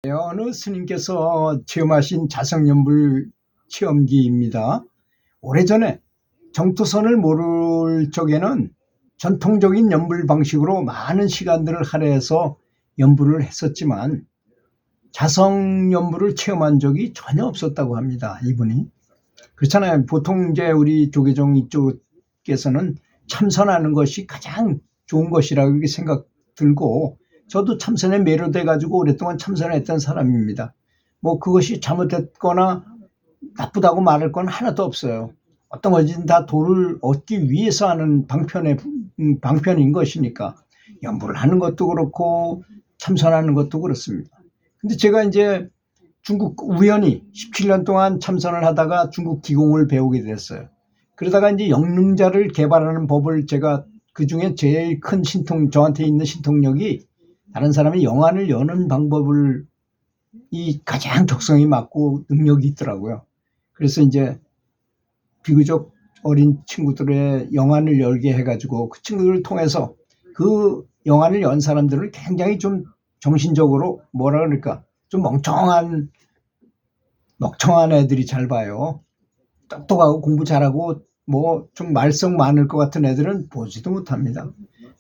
어느 스님께서 체험하신 자성연불 체험기입니다. 오래전에 정토선을 모를 적에는 전통적인 연불 방식으로 많은 시간들을 할애해서 연불을 했었지만 자성연불을 체험한 적이 전혀 없었다고 합니다. 이분이. 그렇잖아요. 보통 이제 우리 조계종 이쪽에서는 참선하는 것이 가장 좋은 것이라고 이렇게 생각 들고, 저도 참선에 매료돼 가지고 오랫동안 참선했던 사람입니다. 뭐 그것이 잘못됐거나 나쁘다고 말할 건 하나도 없어요. 어떤 것이든 다 도를 얻기 위해서 하는 방편인 것이니까 연불을 하는 것도 그렇고 참선하는 것도 그렇습니다. 근데 제가 이제 중국 우연히 17년 동안 참선을 하다가 중국 기공을 배우게 됐어요. 그러다가 이제 영능자를 개발하는 법을 제가, 그 중에 제일 큰 저한테 있는 신통력이 다른 사람이 영안을 여는 방법을 가장 적성이 맞고 능력이 있더라고요. 그래서 이제 비교적 어린 친구들의 영안을 열게 해가지고 그 친구들을 통해서 그 영안을 연 사람들을 굉장히 좀 정신적으로 뭐라 그럴까, 좀 멍청한 애들이 잘 봐요. 똑똑하고 공부 잘하고 뭐 좀 말썽 많을 것 같은 애들은 보지도 못합니다.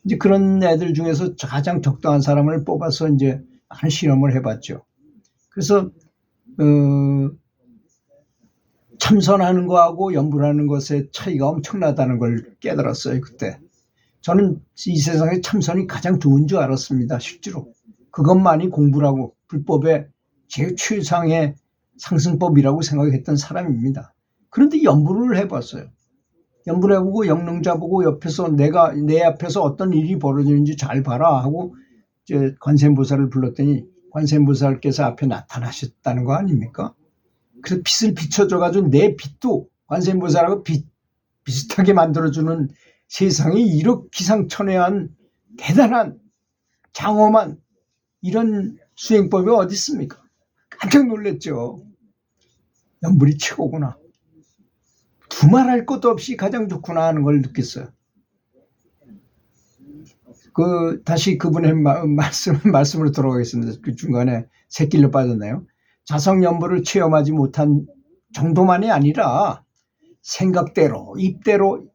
이제 그런 애들 중에서 가장 적당한 사람을 뽑아서 이제 많은 실험을 해봤죠. 그래서 참선하는 거하고 연불하는 것의 차이가 엄청나다는 걸 깨달았어요. 그때 저는 이 세상에 참선이 가장 좋은 줄 알았습니다. 실제로 그것만이 공부라고, 불법의 제일 최상의 상승법이라고 생각했던 사람입니다. 그런데 연불을 해봤어요. 연불해보고 영능자 보고 옆에서 내 앞에서 어떤 일이 벌어지는지 잘 봐라 하고 이제 관세음보살을 불렀더니 관세음보살께서 앞에 나타나셨다는 거 아닙니까? 그래서 빛을 비춰줘가지고 내 빛도 관세음보살하고 비슷하게 만들어주는 세상에 이렇게 기상천외한 대단한 장엄한 이런 수행법이 어디 있습니까? 깜짝 놀랐죠. 연불이 최고구나. 두말할 것도 없이 가장 좋구나 하는 걸 느꼈어요. 다시 그분의 말씀으로 돌아가겠습니다. 그 중간에 새길로 빠졌나요? 자성연불을 체험하지 못한 정도만이 아니라 생각대로,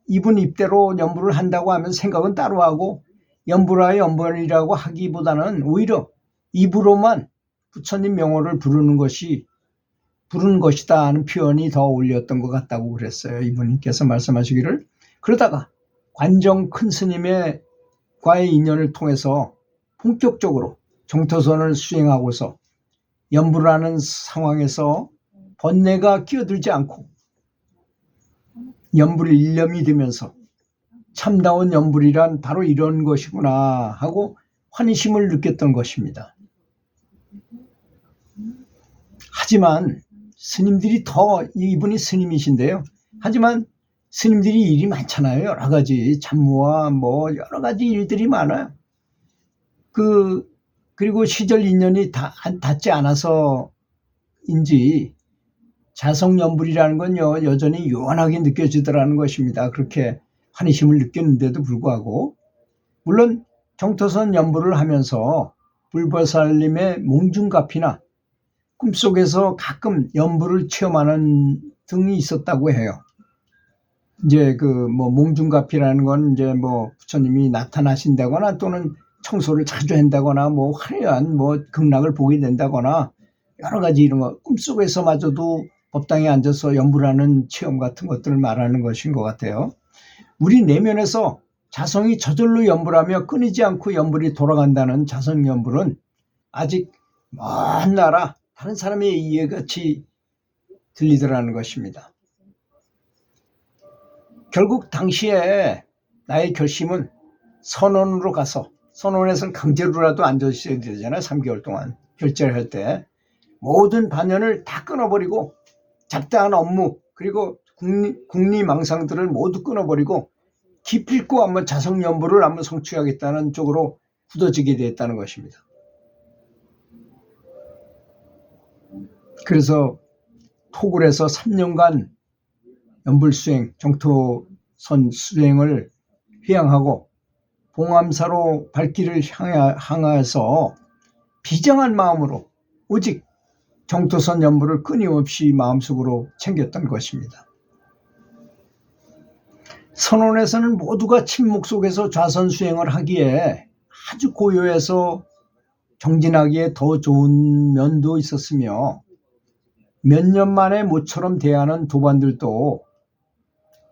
이분 입대로 연불을 한다고 하면 생각은 따로 하고, 연불하여 연불이라고 하기보다는 오히려 입으로만 부처님 명호를 부르는 것이다 하는 표현이 더 어울렸던 것 같다고 그랬어요. 이분께서 말씀하시기를. 그러다가 관정 큰 스님과의 인연을 통해서 본격적으로 정토선을 수행하고서 연불하는 상황에서 번뇌가 끼어들지 않고 연불 일념이 되면서 참다운 연불이란 바로 이런 것이구나 하고 환희심을 느꼈던 것입니다. 하지만 스님들이 이분이 스님이신데요. 하지만 스님들이 일이 많잖아요. 여러 가지 잡무와 뭐 여러 가지 일들이 많아요. 그리고 시절 인연이 닿지 않아서인지 자성연불이라는 건요, 여전히 요원하게 느껴지더라는 것입니다. 그렇게 환희심을 느꼈는데도 불구하고, 물론 정토선 연불을 하면서 불보살님의 몽중가피나 꿈속에서 가끔 연불을 체험하는 등이 있었다고 해요. 이제 몽중가피라는 건 이제 부처님이 나타나신다거나 또는 청소를 자주 한다거나 화려한 극락을 보게 된다거나 여러 가지 이런 거, 꿈속에서마저도 법당에 앉아서 연불하는 체험 같은 것들을 말하는 것인 것 같아요. 우리 내면에서 자성이 저절로 연불하며 끊이지 않고 연불이 돌아간다는 자성연불은 아직 먼 나라 다른 사람의 이해같이 들리더라는 것입니다. 결국 당시에 나의 결심은 선원으로 가서, 선원에서는 강제로라도 앉아있어야 되잖아요. 3개월 동안 결제를 할 때 모든 반연을 다 끊어버리고 잡다한 업무 그리고 국리망상들을 모두 끊어버리고 기필코 한번 자성연불을 한번 성취하겠다는 쪽으로 굳어지게 됐다는 것입니다. 그래서 토굴에서 3년간 연불수행, 정토선 수행을 회양하고 봉암사로 발길을 향해서 비장한 마음으로 오직 정토선 연불을 끊임없이 마음속으로 챙겼던 것입니다. 선원에서는 모두가 침묵 속에서 좌선 수행을 하기에 아주 고요해서 정진하기에 더 좋은 면도 있었으며 몇 년 만에 모처럼 대하는 도반들도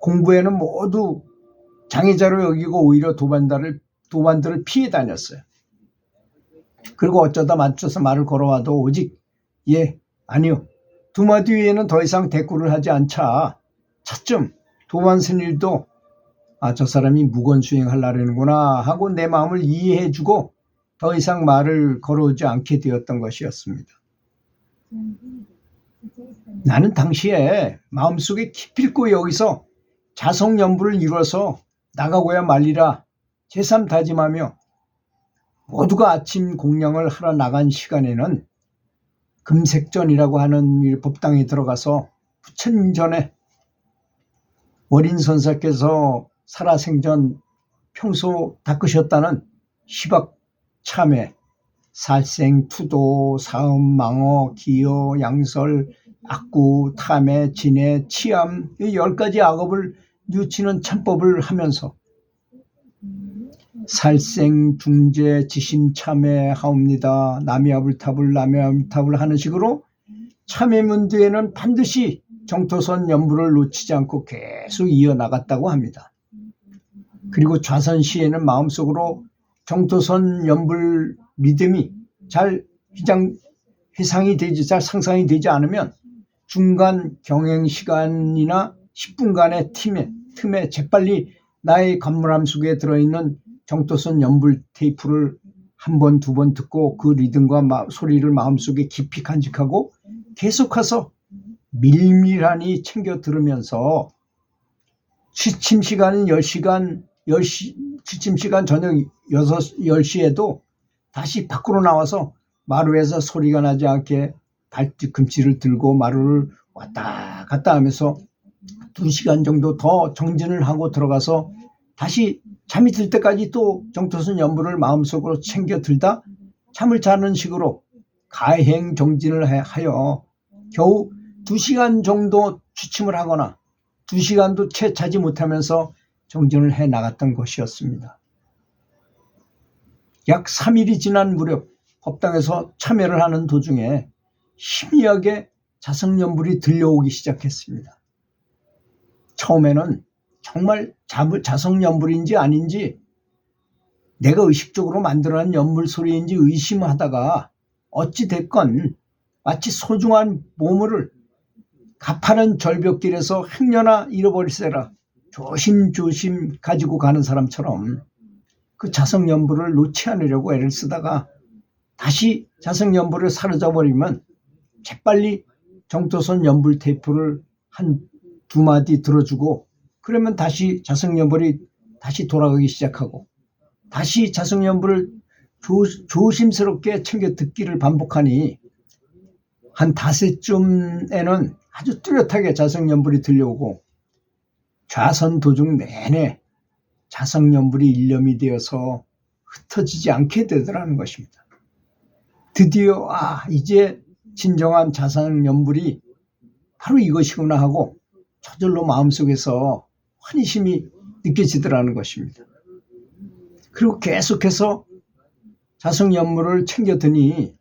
공부에는 모두 장애자로 여기고 오히려 도반들을 피해 다녔어요. 그리고 어쩌다 맞춰서 말을 걸어와도 오직 예, 아니요, 두 마디 위에는 더 이상 대꾸를 하지 않자 차츰 도반 스님도 저 사람이 무건수행하려는구나 하고 내 마음을 이해해주고 더 이상 말을 걸어오지 않게 되었던 것이었습니다. 나는 당시에 마음속에 기필코 여기서 자성연불을 이뤄서 나가고야 말리라 제삼 다짐하며 모두가 아침 공양을 하러 나간 시간에는 금색전이라고 하는 법당에 들어가서 부처님 전에 어린 선사께서 살아생전 평소 닦으셨다는 시박 참회, 살생, 투도, 사음, 망어, 기여, 양설, 악구, 탐해, 진해, 치암 이 10가지 악업을 뉘우치는 참법을 하면서 살생, 중재, 지심, 참회 하옵니다. 남이아불탑을 남이아불탑을 하는 식으로 참회문뒤에는 반드시 정토선 연불을 놓치지 않고 계속 이어나갔다고 합니다. 그리고 좌선시에는 마음속으로 정토선 연불 믿음이 잘 회상이 되지, 잘 상상이 되지 않으면 중간 경행 시간이나 10분간의 틈에 재빨리 나의 관문함 속에 들어있는 정토선 연불 테이프를 한 번, 두 번 듣고 그 리듬과 소리를 마음속에 깊이 간직하고 계속해서 밀밀하니 챙겨 들으면서 취침 시간은 10시간, 취침 시간 저녁 10시에도 다시 밖으로 나와서 마루에서 소리가 나지 않게 발뒤꿈치를 들고 마루를 왔다 갔다 하면서 2시간 정도 더 정진을 하고 들어가서 다시 잠이 들 때까지 또 정토선 연불을 마음속으로 챙겨 들다 잠을 자는 식으로 가행 정진을 하여 겨우 2시간 정도 취침을 하거나 2시간도 채 자지 못하면서 정진을 해 나갔던 것이었습니다. 약 3일이 지난 무렵 법당에서 참회를 하는 도중에 희미하게 자성연불이 들려오기 시작했습니다. 처음에는 정말 자성연불인지 아닌지 내가 의식적으로 만들어낸 연불 소리인지 의심하다가 어찌됐건 마치 소중한 보물을 가파른 절벽길에서 행여나 잃어버릴세라 조심조심 가지고 가는 사람처럼 그 자성연불을 놓지 않으려고 애를 쓰다가 다시 자성연불을 사로잡아버리면 재빨리 정토선 연불 테이프를 한 두 마디 들어주고 그러면 다시 자성연불이 다시 돌아가기 시작하고 다시 자성연불을 조심스럽게 챙겨 듣기를 반복하니 한 5쯤에는 아주 뚜렷하게 자성연불이 들려오고 좌선 도중 내내 자성연불이 일념이 되어서 흩어지지 않게 되더라는 것입니다. 드디어 이제 진정한 자성연불이 바로 이것이구나 하고 저절로 마음속에서 환희심이 느껴지더라는 것입니다. 그리고 계속해서 자성연불을 챙겨드니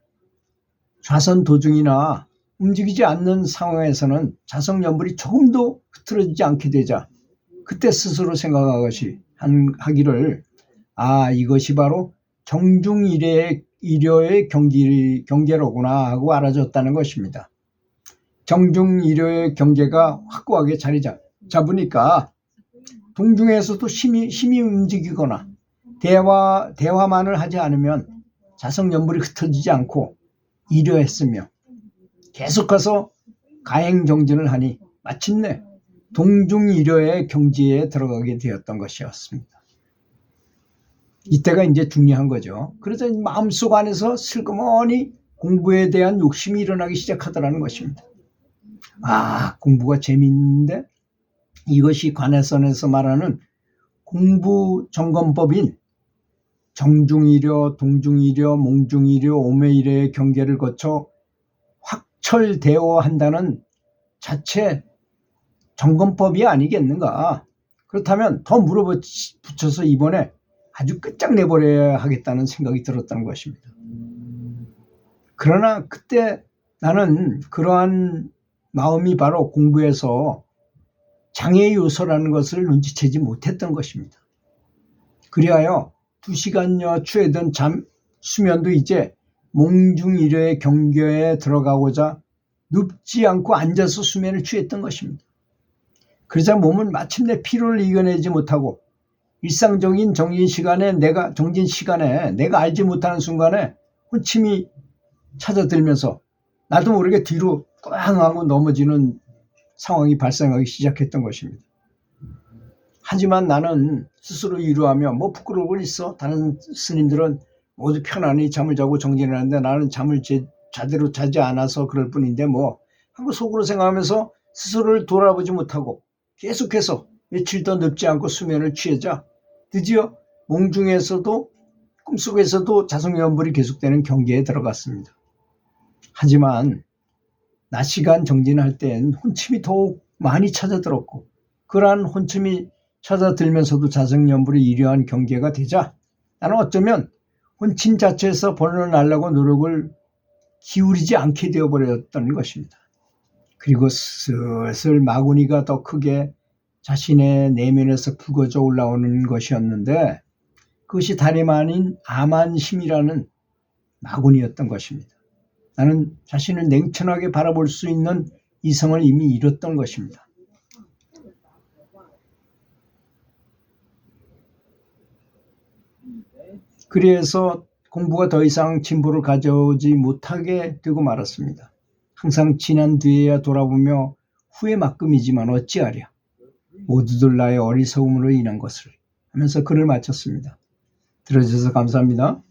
좌선 도중이나 움직이지 않는 상황에서는 자성연불이 조금도 흐트러지지 않게 되자 그때 스스로 생각하기를 이것이 바로 정중일효의 경계로구나 하고 알아줬다는 것입니다. 정중일효의 경계가 확고하게 자리 잡으니까 동중에서도 심히 움직이거나 대화만을 하지 않으면 자성연불이 흩어지지 않고 일효했으며 계속해서 가행정진을 하니 마침내 동중일효의 경지에 들어가게 되었던 것이었습니다. 이때가 이제 중요한 거죠. 그래서 마음속 안에서 슬그머니 공부에 대한 욕심이 일어나기 시작하더라는 것입니다. 공부가 재미있는데 이것이 관해선에서 말하는 공부 점검법인 정중일효, 동중일효, 몽중일효, 오매일효의 경계를 거쳐 철대오한다는 자체 점검법이 아니겠는가. 그렇다면 더 물어붙여서 이번에 아주 끝장내버려야 하겠다는 생각이 들었다는 것입니다. 그러나 그때 나는 그러한 마음이 바로 공부에서 장애 요소라는 것을 눈치채지 못했던 것입니다. 그리하여 2시간여 취하던 수면도 이제 몽중일여의 경계에 들어가고자 눕지 않고 앉아서 수면을 취했던 것입니다. 그러자 몸은 마침내 피로를 이겨내지 못하고 일상적인 정진 시간에 내가 알지 못하는 순간에 혼침이 찾아들면서 나도 모르게 뒤로 꽝 하고 넘어지는 상황이 발생하기 시작했던 것입니다. 하지만 나는 스스로 위로하며 뭐 부끄러울 건 있어. 다른 스님들은 모두 편안히 잠을 자고 정진을 하는데 나는 잠을 제대로 자지 않아서 그럴 뿐인데 뭐 하고 속으로 생각하면서 스스로를 돌아보지 못하고 계속해서 며칠 더 눕지 않고 수면을 취하자 드디어 몽중에서도 꿈속에서도 자성연불이 계속되는 경계에 들어갔습니다. 하지만 낮 시간 정진할 때엔 혼침이 더욱 많이 찾아들었고 그러한 혼침이 찾아들면서도 자성연불이 이러한 경계가 되자 나는 어쩌면 혼침 자체에서 벗어나려고 노력을 기울이지 않게 되어버렸던 것입니다. 그리고 슬슬 마구니가 더 크게 자신의 내면에서 불거져 올라오는 것이었는데 그것이 다름 아닌 아만심이라는 마구니였던 것입니다. 나는 자신을 냉철하게 바라볼 수 있는 이성을 이미 잃었던 것입니다. 그래서 공부가 더 이상 진보를 가져오지 못하게 되고 말았습니다. 항상 지난 뒤에야 돌아보며 후회 막금이지만 어찌하랴. 모두들 나의 어리석음으로 인한 것을 하면서 글을 마쳤습니다. 들어주셔서 감사합니다.